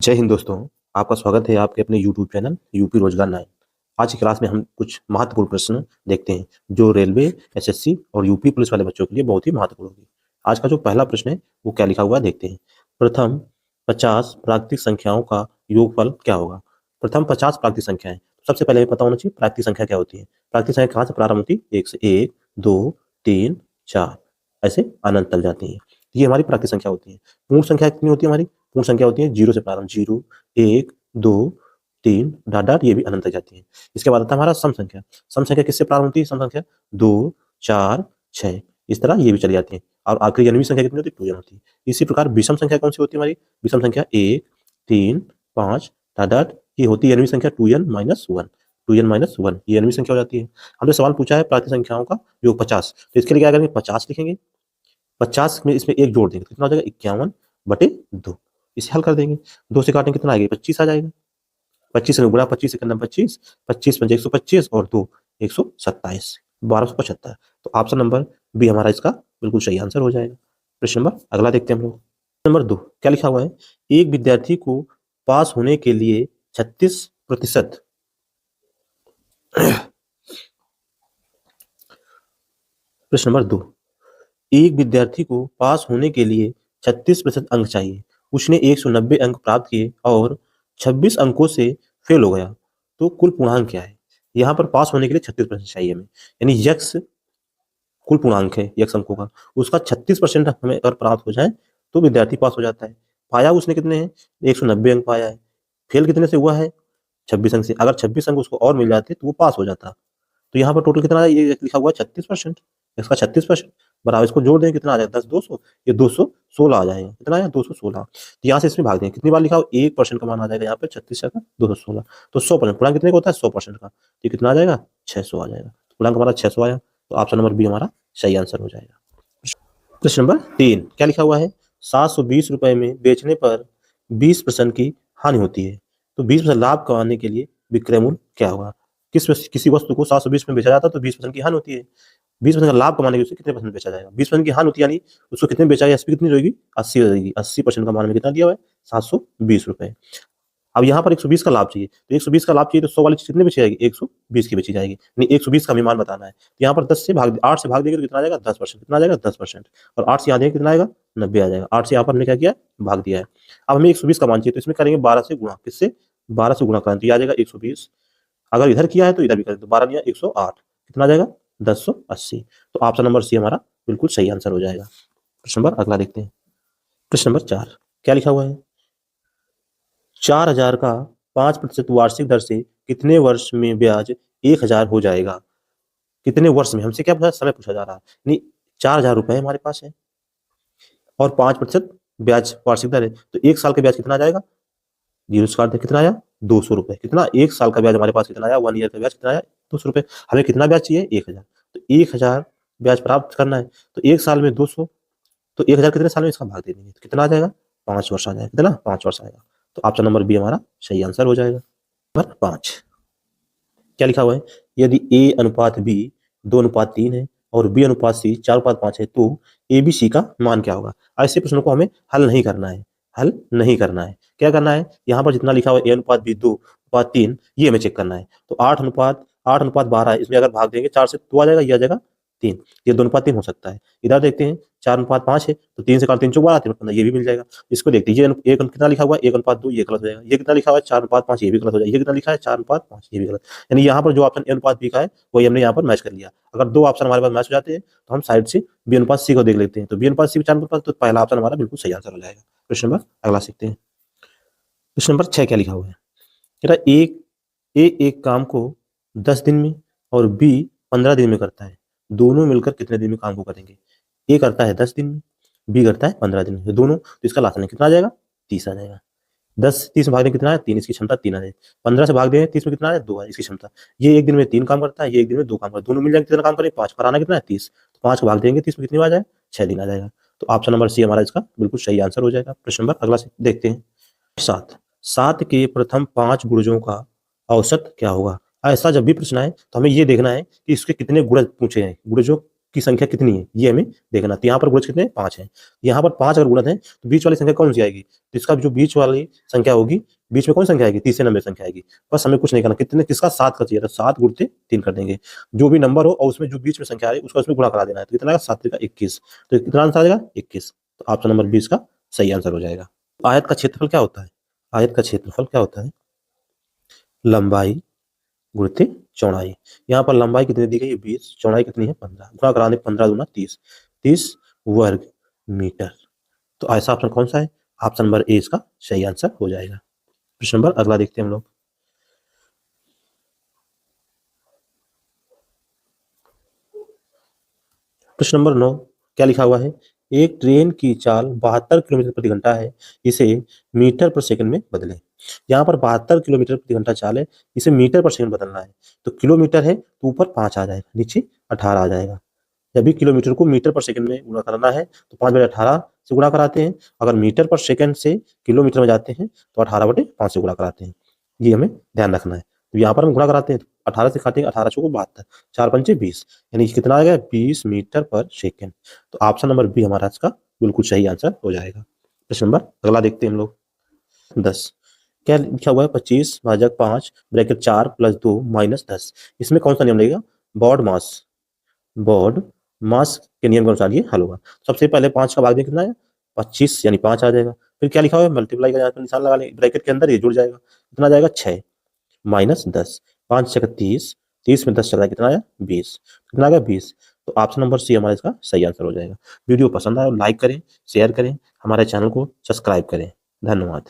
जय हिंद दोस्तों। आपका स्वागत है आपके अपने यूट्यूब चैनल यूपी रोजगार 9। आज की क्लास में हम कुछ महत्वपूर्ण प्रश्न देखते हैं जो रेलवे, एसएससी और यूपी पुलिस वाले बच्चों के लिए बहुत ही महत्वपूर्ण होगी। आज का जो पहला प्रश्न है वो क्या लिखा हुआ है देखते हैं। प्रथम 50 प्राकृतिक संख्याओं का योगफल क्या होगा। प्रथम 50 प्राकृतिक संख्याएं, सबसे पहले हमें पता होना चाहिए प्राकृतिक संख्या क्या होती है। प्राकृतिक संख्या कहाँ से प्रारंभ होती है? एक से, 1 2 3 4 ऐसे अनंत तक जाती है। ये हमारी प्राकृतिक संख्या होती है। पूर्ण संख्या कितनी होती है हमारी? पूर्ण संख्या होती है 0 से प्रारंभ, 0 1 2 3 डॉट डॉट, ये भी अनंत तक जाती है। इसके बाद आता है हमारा सम संख्या। सम संख्या किससे प्रारंभ होती है? सम संख्या 2 4 6 इस तरह ये भी चली जाती है। और आखिरी जन्मी संख्या कितनी होती है? 2n होती है। इसी प्रकार विषम संख्या कौन सी होती है हमारी? विषम संख्या 1 3 5 डॉट डॉट, ये होती है जन्मी संख्या 2n-1। 2n-1 ये जन्मी संख्या हो जाती है। हमने सवाल पूछा है प्राकृतिक संख्याओं का योग 50, तो इसके लिए क्या करेंगे? 50 लिखेंगे, 50 में इसमें एक जोड़ देंगे, कितना हो जाएगा? 51/2। इसे हल कर देंगे, 2 से काटेंगे कितना आएगा? 25 आ जाएगा। 25 से गुणा 25 से करना 25, 25 पंजे 125 और 2 127, 1275। तो ऑप्शन नंबर बी हमारा इसका बिल्कुल सही आंसर हो जाएगा। प्रश्न नंबर अगला देखते हैं हम लोग। नंबर 2 क्या लिखा हुआ है? एक विद्यार्थी को पास होने के लिए 36%। प्रश्न नंबर 2, एक विद्यार्थी को पास होने के लिए 36% अंक चाहिए। उसने 190 अंक प्राप्त किए और 26 अंकों से फेल हो गया, तो कुल पूर्णांक क्या है? यहाँ पर पास होने के लिए 36% चाहिए हमें, यानी यक्स कुल पूर्णांक है यक्स अंकों का, उसका 36% हमें अगर प्राप्त हो जाए तो विद्यार्थी पास हो जाता है। पाया उसने कितने हैं? 190 अंक पाया है। फेल कितने से हुआ है? 26 अंक से। अगर 26 अंक उसको और मिल जाते तो वो पास हो जाता। तो यहाँ पर टोटल कितना है? ये लिखा हुआ है 36%, इसका 36% बराबर, इसको जोड़ दें कितना आ जाएगा? 10 200, ये 216 आ जाएगा। कितना आया? 216। तो यहाँ से इसमें भाग दें, कितनी बार लिखा हो? 1% का मान आ जाएगा यहाँ पे 36 का 216। तो 100% पूर्णांक कितने का होता है? 100% का। तो ये कितना आ जाएगा? 600 आ जाएगा। पूर्णांक हमारा 600 आया, तो ऑप्शन नंबर बी हमारा सही आंसर हो जाएगा। प्रश्न नंबर 3 क्या लिखा हुआ है? 720 रुपए में बेचने पर 20% की हानि होती है, तो 20% लाभ कमाने के लिए विक्रय मूल्य क्या होगा? किसी वस्तु को 720 में बेचा जाता है तो 20% की हानि होती है। 20% का लाभ कमाने के लिए उसे कितने परसेंट बेचा जाएगा? 20% की हानि होती है, यानी उसको कितने में बेचा जाएगा? एसपी कितनी रहेगी? 80 रहेगी। 80% का मान में कितना दिया हुआ है? 720 रुपए। अब यहाँ पर 120 का लाभ चाहिए, तो 120 का लाभ चाहिए तो 100 वाली चीज कितने बेची जाएगी? 120 की बेची जाएगी, नहीं 120 का हमें मान बताना है। तो यहाँ पर 8 से भाग देंगे तो कितना आ जाएगा? 10%। कितना आ जाएगा? 10%। और 8 से यहाँ देंगे कितना आएगा? 90 आ जाएगा। 8 से यहाँ पर हमने क्या किया? भाग दिया है। अब हमें 120 का मान चाहिए, तो इसमें करेंगे 12 से गुणा। किससे? 12 से गुणा करें तो ये आ जाएगा 120। अगर इधर किया है तो इधर भी करें, तो 12 दिया 108, कितना आ जाएगा? 1080। तो ऑप्शन नंबर सी हमारा बिल्कुल सही आंसर हो जाएगा। प्रश्न नंबर अगला देखते हैं। प्रश्न नंबर 4 क्या लिखा हुआ है? 4000 का 5% वार्षिक दर से कितने वर्ष में ब्याज 1000 हो जाएगा? कितने वर्ष में? हमसे क्या पूछा? समय पूछा जा रहा है। नहीं, 4000 रुपए हमारे पास है और 5% ब्याज वार्षिक दर है, तो 1 साल का ब्याज कितना आ जाएगा? जीरो से काट दे, कितना आया? 200 रुपए। कितना? 1 साल का ब्याज हमारे पास कितना आया? 1 ईयर का ब्याज कितना आया? 200 रुपए। हमें कितना ब्याज चाहिए? 1000। तो 1000 ब्याज प्राप्त करना है, तो 1 साल में 200, तो 1000 कितने साल में इसका भाग दे देंगे, तो कितना आ जाएगा? 5 वर्ष आ जाएगा। कितना? 5 वर्ष आएगा। तो ऑप्शन नंबर बी हमारा सही आंसर हो जाएगा। नंबर 5 क्या लिखा हुआ है? यदि ए अनुपात बी 2:3 है और बी अनुपात सी 4:5 है, तो ए बी सी का मान क्या होगा? ऐसे प्रश्नों को हमें हल नहीं करना है। हल नहीं करना है, क्या करना है? यहाँ पर जितना लिखा हुआ है ए अनुपात बी 2:3, ये हमें चेक करना है। तो 8:12 है, इसमें अगर भाग देंगे 4 से तो आ जाएगा, ये आ जाएगा 3। ये 2:3 हो सकता है। इधर देखते हैं 4:5 है, तो 3 से काट 3 चौक 12, ये भी मिल जाएगा। इसको देखते हैं, ये एक कितना लिखा हुआ है? 1:2, ये गलत हो जाएगा। ये कितना लिखा हुआ है? 4:5, ये भी गलत हो जाएगा। ये कितना लिखा है? 4:5, ये भी गलत। यानी यहाँ पर जो ऑप्शन ए अनुपात बी का है वही हमने यहाँ पर मैच कर लिया। अगर 2 ऑप्शन हमारे पास मैच हो जाते हैं तो हम साइड से बी अनुपात सी को देख लेते हैं, तो बी अनुपात सी 4:5, तो पहला ऑप्शन हमारा बिल्कुल सही आंसर हो जाएगा। प्रश्न नंबर अगला सीखते हैं। प्रश्न नंबर 6 क्या लिखा हुआ है? कह रहा एक काम को 10 दिन में और बी 15 दिन में करता है, दोनों मिलकर कितने दिन में काम को करेंगे? ए करता है 10 दिन में, बी करता है 15 दिन में, दोनों, तो इसका लासन कितना आ जाएगा? 30 आ जाएगा। 10 30 में भाग दें कितना है? 3, इसकी क्षमता 3 आ जाएगी। 15 से भाग दें 30 में कितना है? 2 है इसकी क्षमता। ये एक दिन में 3 काम करता है, ये एक दिन में 2 काम करता है, दोनों मिल जाएंगे कितना काम करें? 5 पर आना कितना है? 30। तो 5 को भाग देंगे 30 में, कितनी आ जाए? 6 दिन आ जाएगा। तो ऑप्शन नंबर सी हमारा इसका बिल्कुल सही आंसर हो जाएगा। प्रश्न नंबर अगला से देखते हैं। 7 7 के प्रथम 5 गुणजों का औसत क्या होगा? ऐसा जब भी प्रश्न आए तो हमें ये देखना है कि इसके कितने गुणज पूछे हैं, गुणजों की संख्या कितनी है ये हमें देखना। तो यहाँ पर गुणज कितने 5 हैं, यहाँ पर 5 अगर गुणज है तो बीच वाली संख्या कौन सी आएगी, तो इसका जो बीच वाली संख्या होगी, बीच में कौन संख्या आएगी, तीसरे नंबर संख्या आएगी। बस हमें कुछ नहीं करना, कितने किसका 7 का चाहिए, तो 7 गुणते 3 कर देंगे। जो भी नंबर हो और उसमें जो बीच में संख्या आ रही है उसका उसमें गुणा करा देना है। तो कितना आएगा 7 का 21, तो कितना आंसर आ जाएगा 21। तो ऑप्शन नंबर 20 का सही आंसर हो जाएगा। आयत का क्षेत्रफल क्या होता है, आयत का क्षेत्रफल क्या होता है, लंबाई गुणित चौड़ाई। यहाँ पर लंबाई कितनी दी गई है 20, चौड़ाई कितनी है 15, गुणा करा दे 15 दूना 30, 30 वर्ग मीटर। तो ऐसा ऑप्शन कौन सा है, ऑप्शन नंबर ए इसका सही आंसर हो जाएगा। प्रश्न नंबर अगला देखते हैं हम लोग। प्रश्न नंबर 9 क्या लिखा हुआ है, एक ट्रेन की चाल 72 किलोमीटर प्रति घंटा है, इसे मीटर पर सेकंड में बदलें। यहाँ पर 72 किलोमीटर प्रति घंटा चाल है, इसे मीटर पर सेकंड बदलना है। तो किलोमीटर है तो ऊपर 5 आ जाएगा, नीचे 18 आ जाएगा। जब भी किलोमीटर को मीटर पर सेकंड में गुणा करना है तो 5/18 से गुणा कराते हैं, अगर मीटर पर सेकंड से किलोमीटर में जाते हैं तो 18/5 से गुणा कराते हैं। ये हमें ध्यान रखना है। तो यहाँ पर हम गुणा कराते हैं, 18 से काटेंगे, 18 चौको 72, 4 पंचे 20, यानी कितना आ गया 20 मीटर पर सेकंड। तो ऑप्शन नंबर बी हमारा इसका बिल्कुल सही आंसर हो जाएगा। प्रश्न नंबर अगला देखते हैं हम लोग 10। क्या लिखा हुआ है 25 भाजक 5 ब्रैकेट 4 + 2 - 10। इसमें कौन सा नियम लगेगा, बॉड मास, बॉड मास के नियम के अनुसार ये हल होगा। सबसे पहले 5 का भाग दें कितना है 25, यानी 5 आ जाएगा। फिर क्या लिखा हुआ है मल्टीप्लाई का यहाँ पर निशान लगा लें, ब्रैकेट के अंदर ये जुड़ जाएगा, कितना आ जाएगा 6 - 10, 5 6 30, 30 में 10 चला कितना आया 20, कितना आ गया 20। तो ऑप्शन नंबर सी हमारा इसका सही आंसर हो जाएगा। वीडियो पसंद आया लाइक करें, शेयर करें, हमारे चैनल को सब्सक्राइब करें। धन्यवाद।